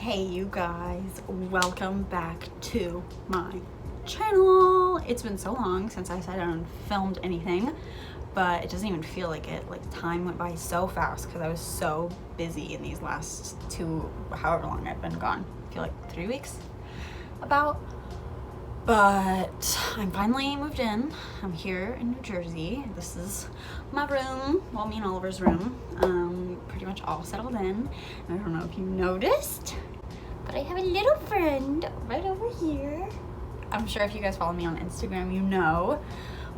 Hey you guys, welcome back to my channel. It's been so long since I sat down and filmed anything, but it doesn't even feel like it. Like, time went by so fast because I was so busy in these last however long I've been gone. I feel like 3 weeks about. But I'm finally moved in. I'm here in New Jersey. This is my room, well, me and Oliver's room. Pretty much all settled in. I don't know if you noticed, but I have a little friend right over here. I'm sure if you guys follow me on Instagram, you know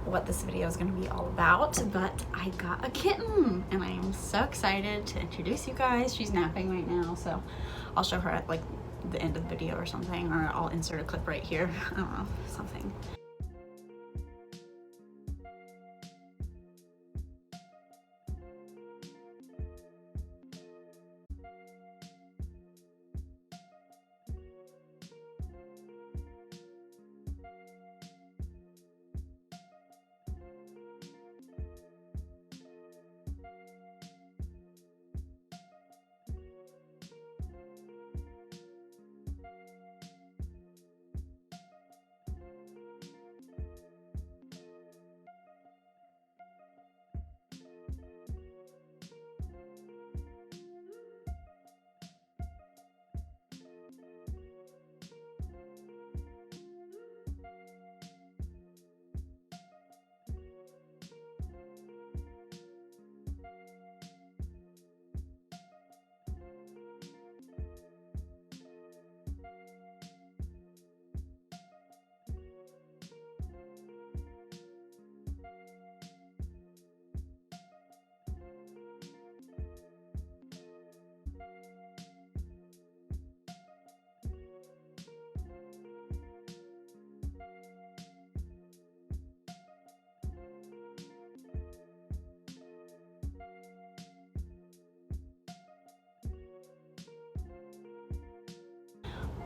what this video is going to be all about, but I got a kitten and I am so excited to introduce you guys. She's napping right now, so I'll show her at like the end of the video or something, or I'll insert a clip right here. I don't know, something.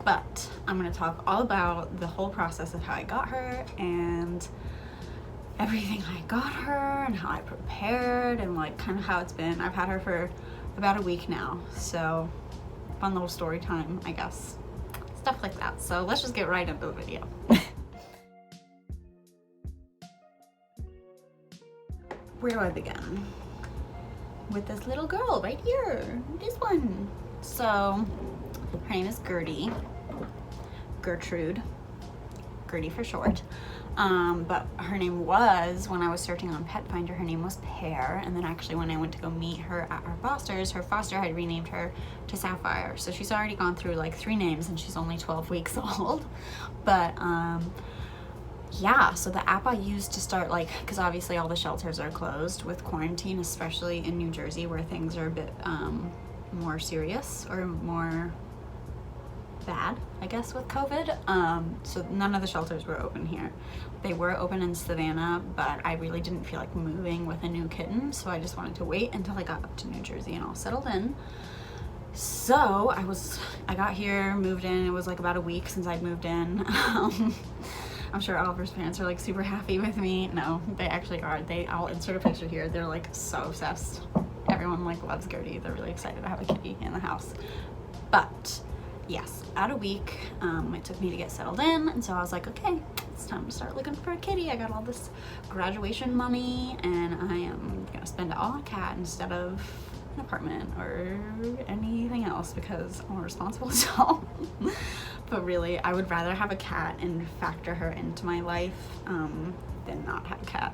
But I'm going to talk all about the whole process of how I got her and everything I got her and how I prepared and like kind of how it's been. I've had her for about a week now, so fun little story time, I guess. Stuff like that. So let's just get right into the video. Where do I begin? With this little girl right here, this one. So her name is Gertrude, Gertie for short. But her name was, when I was searching on Pet Finder, her name was Pear. And then actually when I went to go meet her at her foster had renamed her to Sapphire. So she's already gone through like 3 names and she's only 12 weeks old. But yeah, so the app I used to start, like, because obviously all the shelters are closed with quarantine, especially in New Jersey where things are a bit more serious or more bad, I guess, with COVID. So none of the shelters were open here. They were open in Savannah, but I really didn't feel like moving with a new kitten, so I just wanted to wait until I got up to New Jersey and all settled in. So I got here, moved in. It was like about a week since I'd moved in. I'm sure Oliver's parents are like super happy with me. No, they actually are. I'll insert a picture here. They're like so obsessed. Everyone like loves Gertie. They're really excited to have a kitty in the house. But yes, about a week, it took me to get settled in, and so I was like, okay, it's time to start looking for a kitty. I got all this graduation money, and I am gonna spend it all on a cat instead of an apartment or anything else because I'm a responsible adult. But really, I would rather have a cat and factor her into my life than not have a cat.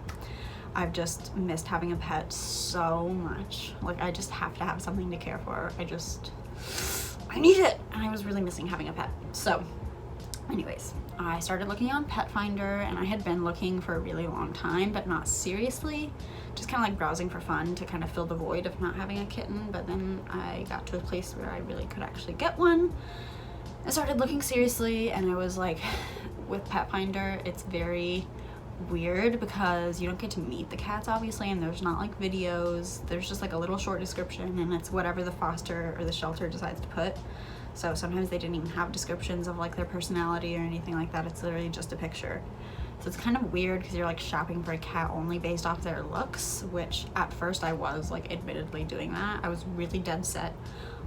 I've just missed having a pet so much. Like, I just have to have something to care for. I need it, and I was really missing having a pet. So anyways, I started looking on Pet Finder, and I had been looking for a really long time, but not seriously, just kind of like browsing for fun to kind of fill the void of not having a kitten. But then I got to a place where I really could actually get one. I started looking seriously, and I was like, with Pet Finder, it's very weird because you don't get to meet the cats, obviously, and there's not like videos. There's just like a little short description, and it's whatever the foster or the shelter decides to put. So sometimes they didn't even have descriptions of like their personality or anything like that. It's literally just a picture. So it's kind of weird because you're like shopping for a cat only based off their looks, which at first I was like admittedly doing that. I was really dead set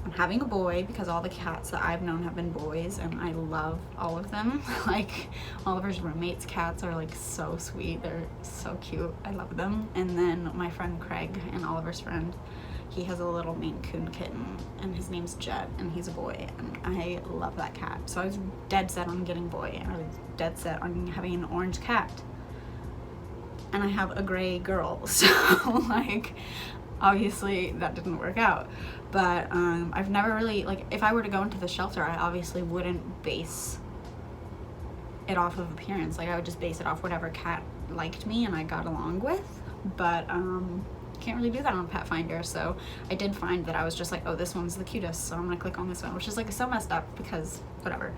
on having a boy, because all the cats that I've known have been boys and I love all of them. Like Oliver's roommates' cats are like so sweet, they're so cute, I love them. And then my friend Craig, and Oliver's friend, he has a little Maine Coon kitten and his name's Jet and he's a boy, and I love that cat. So I was dead set on getting boy, and I was dead set on having an orange cat, and I have a gray girl. So like obviously that didn't work out. But I've never really, like, if I were to go into the shelter, I obviously wouldn't base it off of appearance. Like I would just base it off whatever cat liked me and I got along with. But can't really do that on Pet Finder. So I did find that I was just like, oh, this one's the cutest, so I'm gonna click on this one, which is like so messed up because whatever.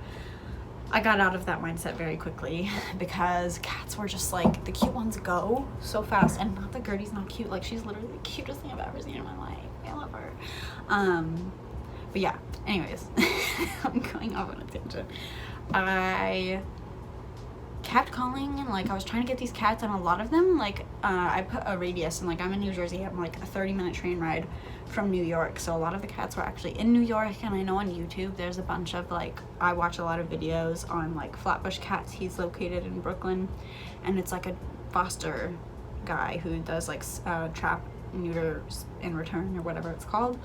I got out of that mindset very quickly because cats were just like, the cute ones go so fast. And not that Gertie's not cute, like she's literally the cutest thing I've ever seen in my life. I love her. But yeah, anyways, I'm going off on a tangent. I kept calling and like I was trying to get these cats, and a lot of them, like I put a radius, and like I'm in New Jersey, I'm like a 30-minute train ride from New York, so a lot of the cats were actually in New York. And I know on YouTube there's a bunch of, like, I watch a lot of videos on like Flatbush Cats. He's located in Brooklyn, and it's like a foster guy who does like trap, neuter, in return, or whatever it's called.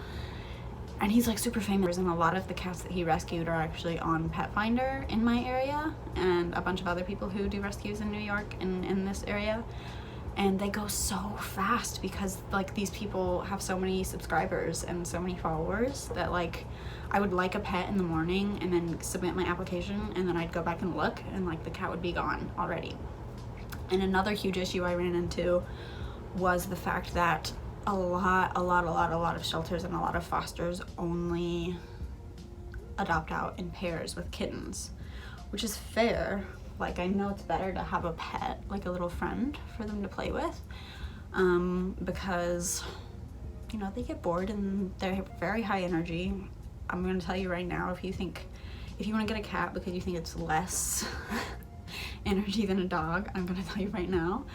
And he's like super famous, and a lot of the cats that he rescued are actually on Pet Finder in my area, and a bunch of other people who do rescues in New York and in this area. And they go so fast because like these people have so many subscribers and so many followers that like I would like a pet in the morning and then submit my application, and then I'd go back and look, and like the cat would be gone already. And another huge issue I ran into was the fact that a lot of shelters and a lot of fosters only adopt out in pairs with kittens, which is fair. Like I know it's better to have a pet, like a little friend for them to play with, because you know they get bored and they're very high energy. I'm gonna tell you right now, if you want to get a cat because you think it's less energy than a dog, I'm gonna tell you right now,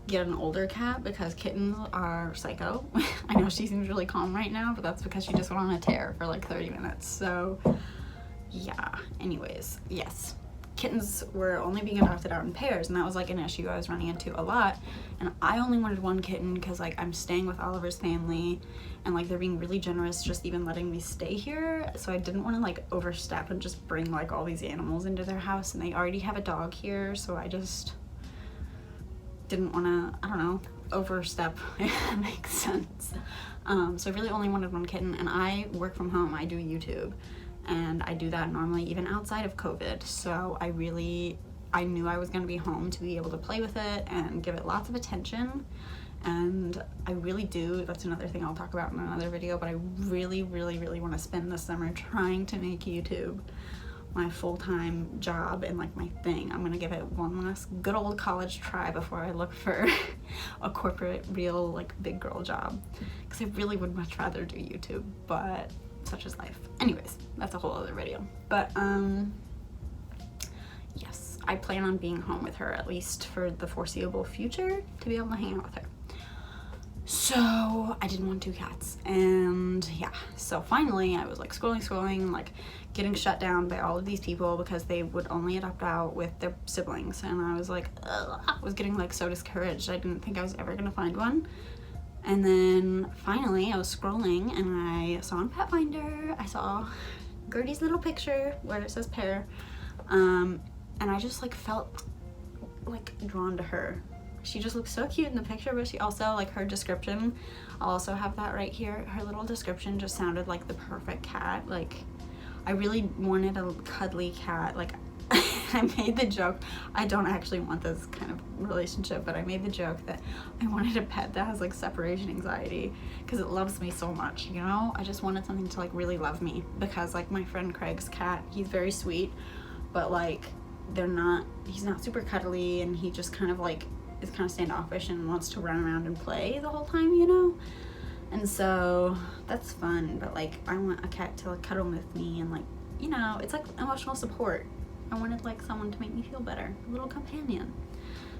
get an older cat, because kittens are psycho. I know she seems really calm right now, but that's because she just went on a tear for like 30 minutes. So yeah, anyways, yes, kittens were only being adopted out in pairs, and that was like an issue I was running into a lot. And I only wanted one kitten because like I'm staying with Oliver's family, and like they're being really generous just even letting me stay here. So I didn't want to like overstep and just bring like all these animals into their house, and they already have a dog here, so I just didn't want to, I don't know, overstep, if that makes sense. So I really only wanted one kitten, and I work from home, I do YouTube, and I do that normally even outside of COVID. So I knew I was going to be home to be able to play with it and give it lots of attention. And I really do, that's another thing I'll talk about in another video, but I really want to spend the summer trying to make YouTube my full-time job and like my thing. I'm gonna give it one last good old college try before I look for a corporate, real, like big girl job, because I really would much rather do YouTube, but such is life. Anyways, that's a whole other video. But yes, I plan on being home with her at least for the foreseeable future to be able to hang out with her. So I didn't want two cats, and yeah, so finally I was like scrolling, like getting shut down by all of these people because they would only adopt out with their siblings, and I was like, ugh, I was getting like so discouraged. I didn't think I was ever gonna find one. And then finally I was scrolling and I saw on Pet Finder, I saw Gertie's little picture where it says pair, and I just like felt like drawn to her. She just looks so cute in the picture, but she also, like, her description, I'll also have that right here, her little description just sounded like the perfect cat. Like, I really wanted a cuddly cat. Like, I made the joke, I don't actually want this kind of relationship, but I made the joke that I wanted a pet that has like separation anxiety because it loves me so much, you know? I just wanted something to like really love me, because like my friend Craig's cat, he's very sweet, but like he's not super cuddly, and he just kind of like is kind of standoffish and wants to run around and play the whole time, you know? And so that's fun, but like I want a cat to like cuddle with me and like, you know, it's like emotional support. I wanted like someone to make me feel better, a little companion.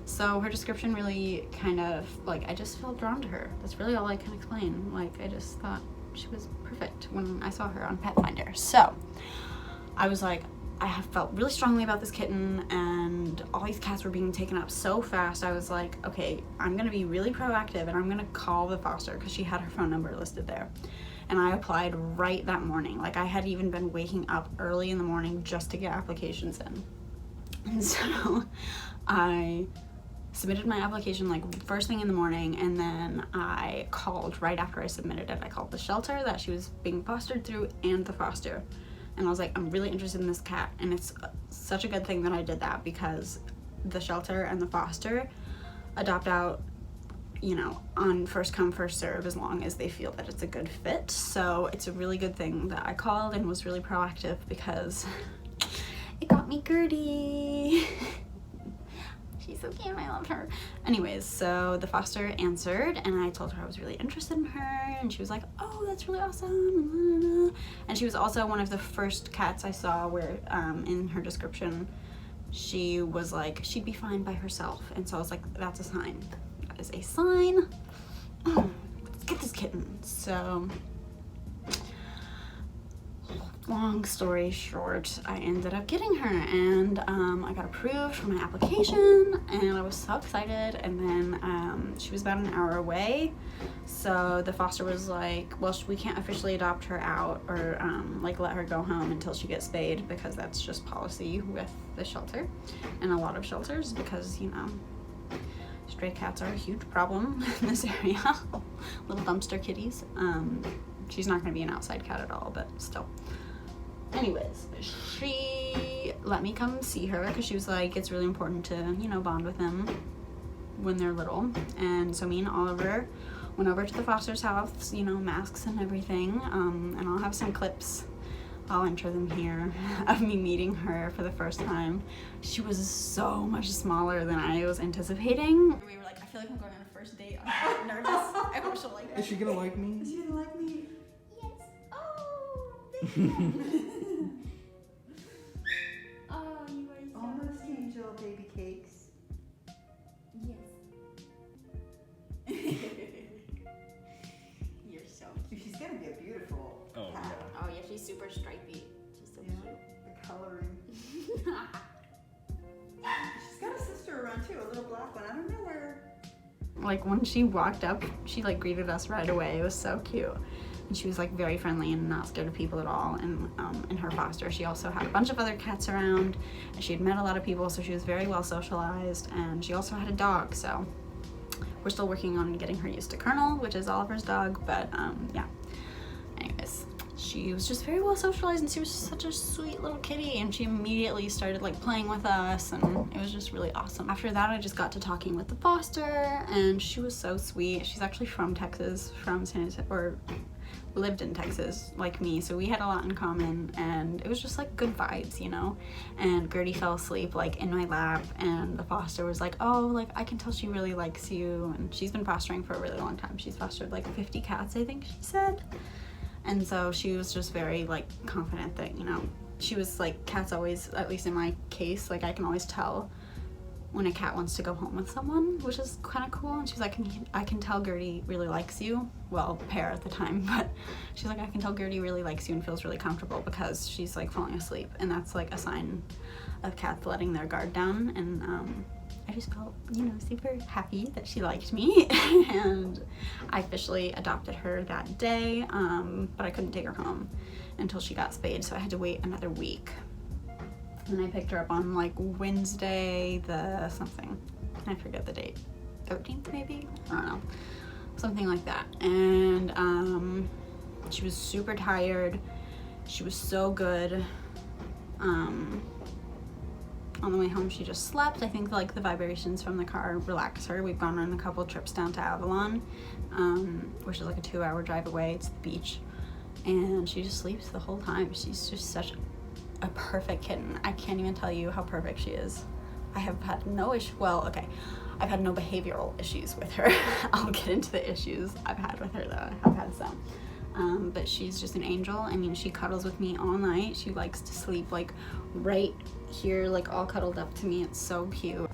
So her description really kind of like, I just felt drawn to her. That's really all I can explain. Like I just thought she was perfect when I saw her on Pet Finder. So I was like, I have felt really strongly about this kitten, and all these cats were being taken up so fast. I was like, okay, I'm gonna be really proactive and I'm gonna call the foster, because she had her phone number listed there. And I applied right that morning. Like, I had even been waking up early in the morning just to get applications in. And so I submitted my application like first thing in the morning, and then I called right after I submitted it. I called the shelter that she was being fostered through and the foster. And I was like, I'm really interested in this cat. And it's such a good thing that I did that, because the shelter and the foster adopt out, you know, on first come, first serve, as long as they feel that it's a good fit. So it's a really good thing that I called and was really proactive, because it got me Gertie. She's so cute, I love her. Anyways, so the foster answered, and I told her I was really interested in her, and she was like, oh, that's really awesome. And she was also one of the first cats I saw where in her description she was like, she'd be fine by herself. And so I was like, that's a sign. That is a sign. Let's get this kitten. So long story short, I ended up getting her, and I got approved for my application, and I was so excited. And then she was about an hour away, so the foster was like, well, we can't officially adopt her out or like let her go home until she gets spayed, because that's just policy with the shelter and a lot of shelters, because, you know, stray cats are a huge problem in this area. Little dumpster kitties. She's not going to be an outside cat at all, but still. Anyways, she let me come see her, because she was like, it's really important to, you know, bond with them when they're little. And so me and Oliver went over to the foster's house, you know, masks and everything. And I'll have some clips, I'll enter them here, of me meeting her for the first time. She was so much smaller than I was anticipating. We were like, I feel like I'm going on a first date. I'm nervous. I hope she'll like me. Is she gonna like me? Is she gonna like me? Yes. Oh, thank you. Oh, you are so Almost cute. angel baby cakes. Yes. You're so cute. She's gonna be a beautiful Oh, cat. yeah. Oh yeah, she's super stripey. She's so Yeah, the coloring. cute. She's got a sister around too, a little black one. I don't know where. Like when she walked up, she like greeted us right away. It was so cute. And she was like very friendly and not scared of people at all. And in her foster, she also had a bunch of other cats around, and she had met a lot of people, so she was very well socialized. And she also had a dog, so we're still working on getting her used to Colonel, which is Oliver's dog. But yeah. Anyways, she was just very well socialized, and she was such a sweet little kitty, and she immediately started like playing with us, and it was just really awesome. After that, I just got to talking with the foster, and she was so sweet. She's actually from Texas, from San Antonio, or lived in Texas like me, so we had a lot in common, and it was just like good vibes, you know. And Gertie fell asleep like in my lap, and the foster was like, oh, like I can tell she really likes you. And she's been fostering for a really long time. She's fostered like 50 cats, I think she said. And so she was just very like confident that, you know, she was like, cats always, at least in my case, like I can always tell when a cat wants to go home with someone, which is kind of cool. And she's like, I can tell Gertie really likes you. Well, Pear at the time, but she's like, I can tell Gertie really likes you and feels really comfortable, because she's like falling asleep, and that's like a sign of cats letting their guard down. And I just felt, you know, super happy that she liked me. And I officially adopted her that day, but I couldn't take her home until she got spayed, so I had to wait another week. And I picked her up on like Wednesday the something, I forget the date, 13th maybe, I don't know, something like that. And she was super tired. She was so good. On the way home, she just slept. I think like the vibrations from the car relax her. We've gone on a couple trips down to Avalon, which is like a 2-hour drive away. It's the beach, and she just sleeps the whole time. She's just such a perfect kitten. I can't even tell you how perfect she is. I have had no issue. Well, okay, I've had no behavioral issues with her. I'll get into the issues I've had with her though. I've had some. But she's just an angel. I mean, she cuddles with me all night. She likes to sleep like right here, like all cuddled up to me. It's so cute.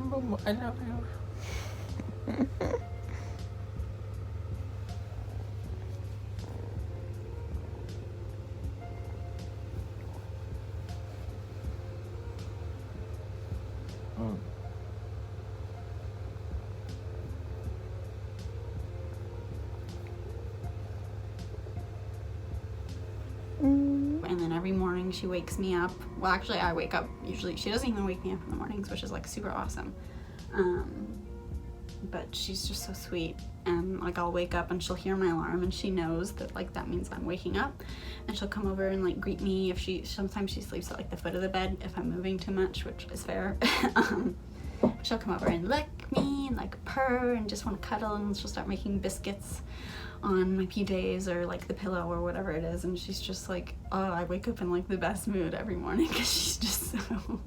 I love you. And then every morning she wakes me up. Well, actually, I wake up usually. She doesn't even wake me up in the mornings, which is like super awesome. But she's just so sweet. And like I'll wake up and she'll hear my alarm and she knows that like that means I'm waking up. And she'll come over and like greet me. Sometimes she sleeps at like the foot of the bed if I'm moving too much, which is fair. She'll come over and lick me and like purr and just want to cuddle, and she'll start making biscuits on my PJs or like the pillow or whatever it is, and she's just like, oh, I wake up in like the best mood every morning because she's just so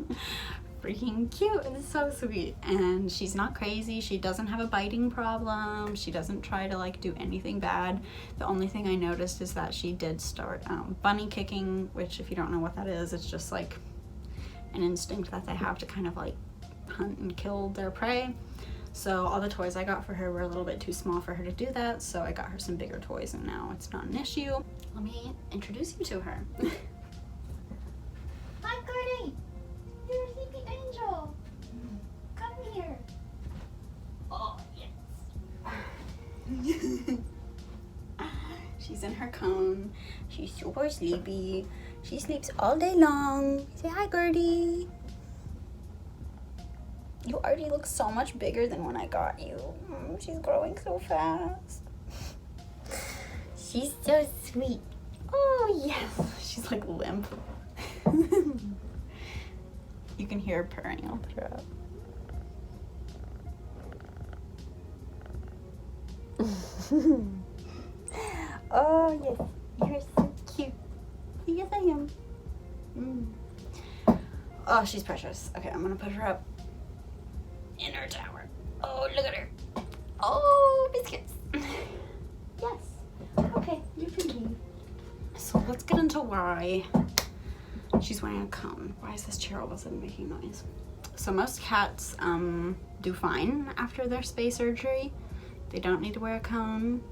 freaking cute and so sweet. And she's not crazy, she doesn't have a biting problem, she doesn't try to like do anything bad. The only thing I noticed is that she did start bunny kicking, which if you don't know what that is, it's just like an instinct that they have to kind of like hunt and kill their prey. So all the toys I got for her were a little bit too small for her to do that, so I got her some bigger toys and now it's not an issue. Let me introduce you to her. Hi, Gertie. You're a sleepy angel. Come here. Oh, yes. She's in her cone. She's super sleepy. She sleeps all day long. Say hi, Gertie. You already look so much bigger than when I got you. She's growing so fast. She's so sweet. Oh, yes. She's like limp. You can hear her purring. I'll put her up. Oh, yes. You're so cute. Yes, I am. Oh, she's precious. Okay, I'm gonna put her up in her tower. Oh, look at her. Oh, biscuits. Yes. Okay, you can leave. So let's get into why she's wearing a cone. Why is this chair all of a sudden making noise? So most cats do fine after their spay surgery. They don't need to wear a cone.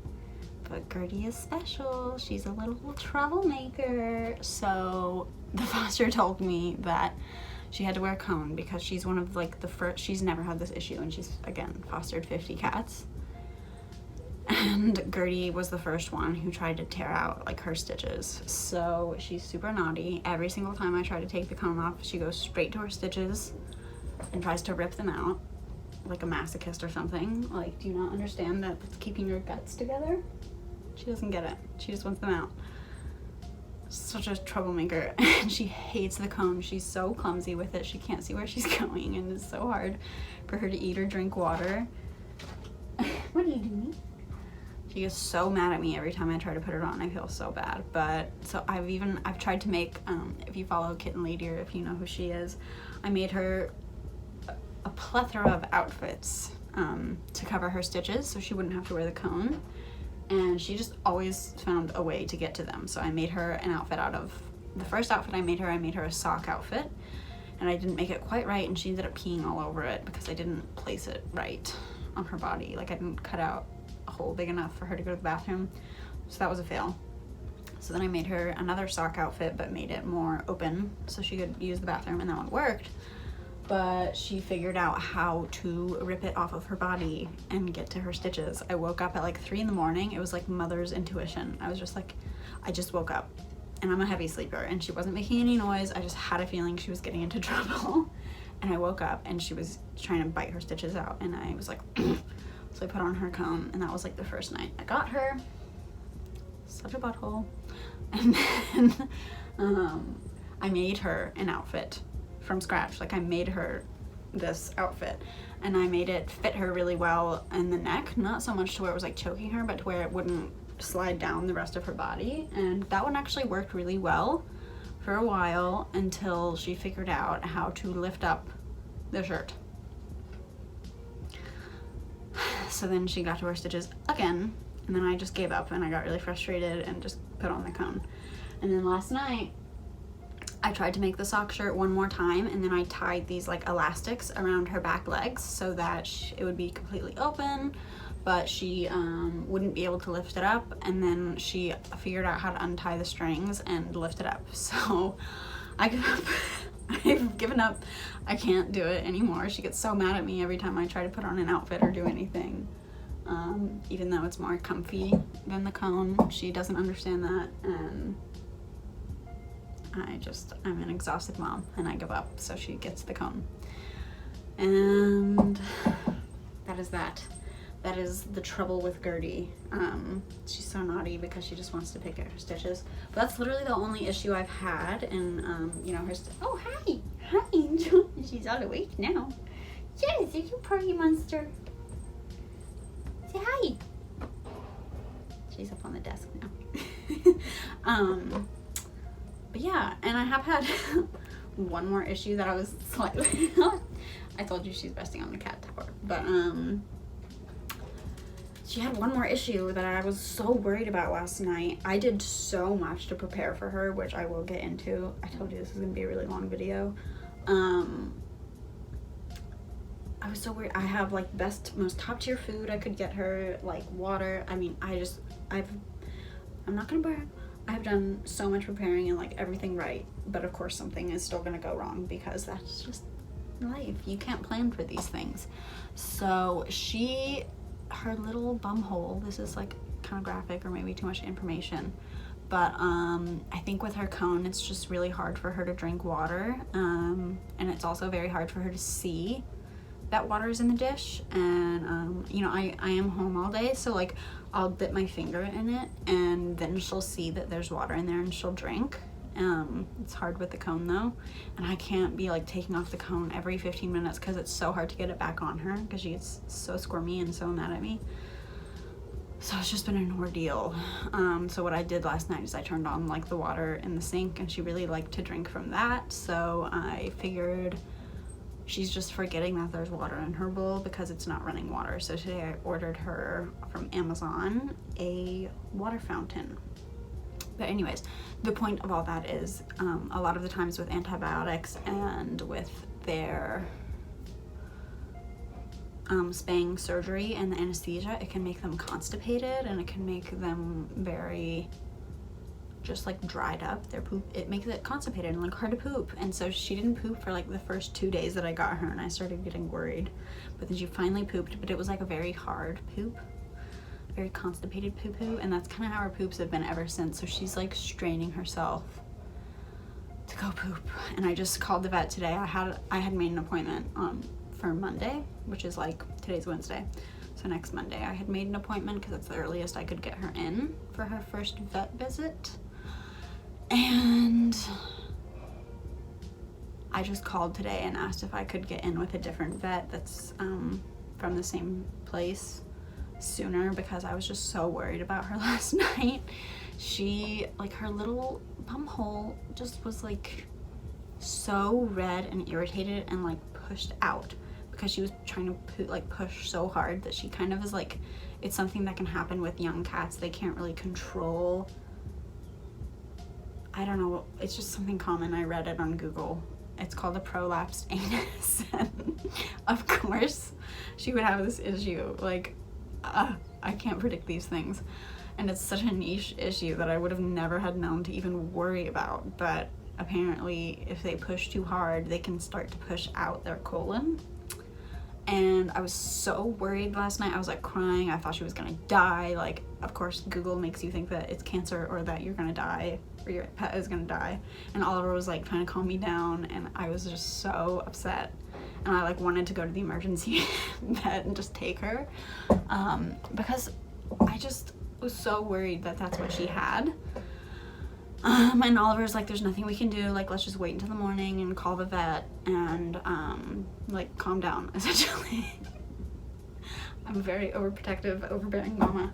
But Gertie is special. She's a little troublemaker. So the foster told me that she had to wear a cone because she's one of like the first, she's never had this issue, and she's again fostered 50 cats. And Gertie was the first one who tried to tear out like her stitches. So she's super naughty. Every single time I try to take the cone off, she goes straight to her stitches and tries to rip them out like a masochist or something. Like, do you not understand that it's keeping your guts together? She doesn't get it. She just wants them out. Such a troublemaker. And she hates the cone. She's so clumsy with it. She can't see where she's going, and it's so hard for her to eat or drink water. What are you doing? She gets so mad at me every time I try to put it on. I feel so bad. But so I've tried to make, if you follow Kitten Lady or if you know who she is, I made her a plethora of outfits to cover her stitches so she wouldn't have to wear the cone. And she just always found a way to get to them. So I made her an outfit out of, the first outfit I made her a sock outfit. And I didn't make it quite right, and she ended up peeing all over it because I didn't place it right on her body. Like I didn't cut out a hole big enough for her to go to the bathroom. So that was a fail. So then I made her another sock outfit, but made it more open so she could use the bathroom, and that one worked. But she figured out how to rip it off of her body and get to her stitches. I woke up at like 3 in the morning. It was like mother's intuition. I was just like, I just woke up, and I'm a heavy sleeper, and she wasn't making any noise. I just had a feeling she was getting into trouble. And I woke up and she was trying to bite her stitches out, and I was like, so I put on her cone, and that was like the first night I got her. Such a butthole. And then I made her an outfit from scratch. Like I made her this outfit, and I made it fit her really well in the neck, not so much to where it was like choking her, but to where it wouldn't slide down the rest of her body. And that one actually worked really well for a while until she figured out how to lift up the shirt. So then she got to her stitches again, and then I just gave up and I got really frustrated and just put on the cone. And then last night I tried to make the sock shirt one more time, and then I tied these like elastics around her back legs so that it would be completely open, but she wouldn't be able to lift it up, and then she figured out how to untie the strings and lift it up. So I give up. I've given up. I can't do it anymore. She gets so mad at me every time I try to put on an outfit or do anything. Even though it's more comfy than the cone, she doesn't understand that, and I'm an exhausted mom, and I give up, so she gets the cone. And that is that. That is the trouble with Gertie. She's so naughty because she just wants to pick at her stitches. But that's literally the only issue I've had, and you know, oh, hi! Hi, Angel! She's all awake now. Yes, are you party monster? Say hi! She's up on the desk now. But yeah, and I have had one more issue that I was slightly I told you she's resting on the cat tower, but she had one more issue that I was so worried about last night. I did so much to prepare for her, which I will get into. I told you this is gonna be a really long video. I was so worried. I have like best, most top tier food I could get her, like water. I mean, I'm not gonna brag. I've done so much preparing and like everything right, but of course something is still gonna go wrong because that's just life. You can't plan for these things. So her little bum hole, this is like kind of graphic or maybe too much information, but I think with her cone it's just really hard for her to drink water, and it's also very hard for her to see that water is in the dish. And you know, I am home all day, so like I'll dip my finger in it and then she'll see that there's water in there and she'll drink. It's hard with the cone though, and I can't be like taking off the cone every 15 minutes because it's so hard to get it back on her because she gets so squirmy and so mad at me. So it's just been an ordeal. So what I did last night is I turned on like the water in the sink, and she really liked to drink from that, so I figured she's just forgetting that there's water in her bowl because it's not running water. So today I ordered her from Amazon a water fountain. But anyways, the point of all that is a lot of the times with antibiotics and with their spaying surgery and the anesthesia, it can make them constipated, and it can make them very just like dried up. Their poop, it makes it constipated and like hard to poop. And so she didn't poop for like the first 2 days that I got her, and I started getting worried. But then she finally pooped, but it was like a very hard poop, very constipated poo-poo, and that's kind of how her poops have been ever since. So she's like straining herself to go poop. And I just called the vet today. I had made an appointment for Monday, which is like, today's Wednesday, so next Monday I had made an appointment because that's the earliest I could get her in for her first vet visit. And I just called today and asked if I could get in with a different vet that's from the same place sooner, because I was just so worried about her last night. She, like, her little bum hole just was like so red and irritated and like pushed out because she was trying to push so hard that she kind of is like, it's something that can happen with young cats. They can't really control, I don't know, it's just something common. I read it on Google. It's called a prolapsed anus. And of course she would have this issue. Like, I can't predict these things, and it's such a niche issue that I would have never had known to even worry about. But apparently if they push too hard, they can start to push out their colon. And I was so worried last night. I was like crying. I thought she was gonna die. Like, of course Google makes you think that it's cancer or that you're gonna die or your pet is gonna die. And Oliver was like trying to calm me down, and I was just so upset. And I like wanted to go to the emergency vet and just take her, because I just was so worried that that's what she had. And Oliver's like, there's nothing we can do, like, let's just wait until the morning and call the vet and like calm down, essentially. I'm a very overprotective, overbearing mama.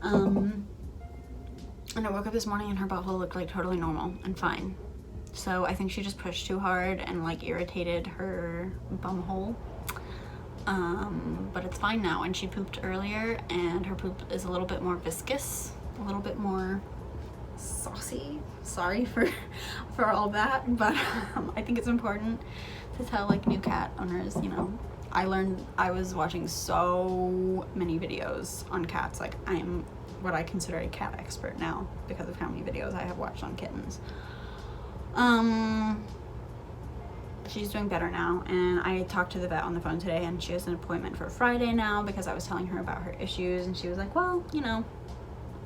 And I woke up this morning and her butthole looked like totally normal and fine. So I think she just pushed too hard and like irritated her bum hole. But it's fine now, and she pooped earlier, and her poop is a little bit more viscous, a little bit more saucy. Sorry for all that, but I think it's important to tell like new cat owners, you know. I was watching so many videos on cats. Like, I'm what I consider a cat expert now because of how many videos I have watched on kittens. She's doing better now, and I talked to the vet on the phone today, and she has an appointment for Friday now because I was telling her about her issues, and she was like, well, you know,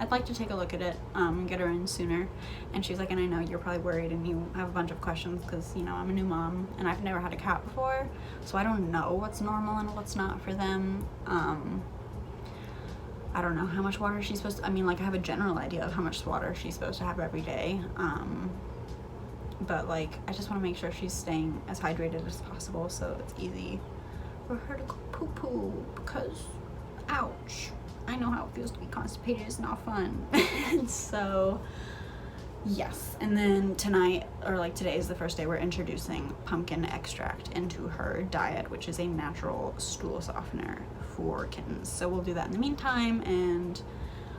I'd like to take a look at it, get her in sooner. And she's like, and I know you're probably worried and you have a bunch of questions because, you know, I'm a new mom and I've never had a cat before, so I don't know what's normal and what's not for them. I don't know how much water she's supposed to, I mean, like, I have a general idea of how much water she's supposed to have every day. But like, I just want to make sure she's staying as hydrated as possible so it's easy for her to go poo-poo, because ouch, I know how it feels to be constipated. It's not fun. So yes, and then tonight, or like today, is the first day we're introducing pumpkin extract into her diet, which is a natural stool softener for kittens. So we'll do that in the meantime, and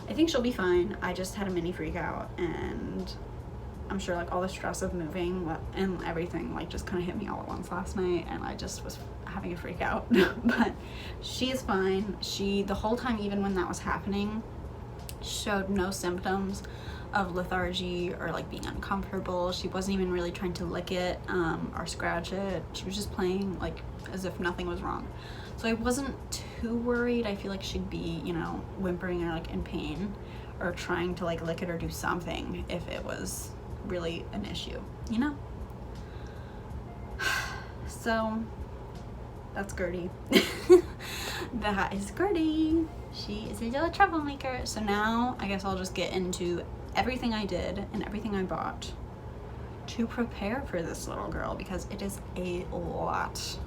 I think she'll be fine. I just had a mini freak out, and I'm sure like all the stress of moving and everything like just kind of hit me all at once last night, and I just was having a freak out. But she is fine. She, the whole time, even when that was happening, showed no symptoms of lethargy or like being uncomfortable. She wasn't even really trying to lick it or scratch it. She was just playing like as if nothing was wrong. So I wasn't too worried. I feel like she'd be, you know, whimpering or like in pain or trying to like lick it or do something if it was really an issue, you know? So that's Gertie. That is Gertie. She is a little troublemaker. So now I guess I'll just get into everything I did and everything I bought to prepare for this little girl, because it is a lot.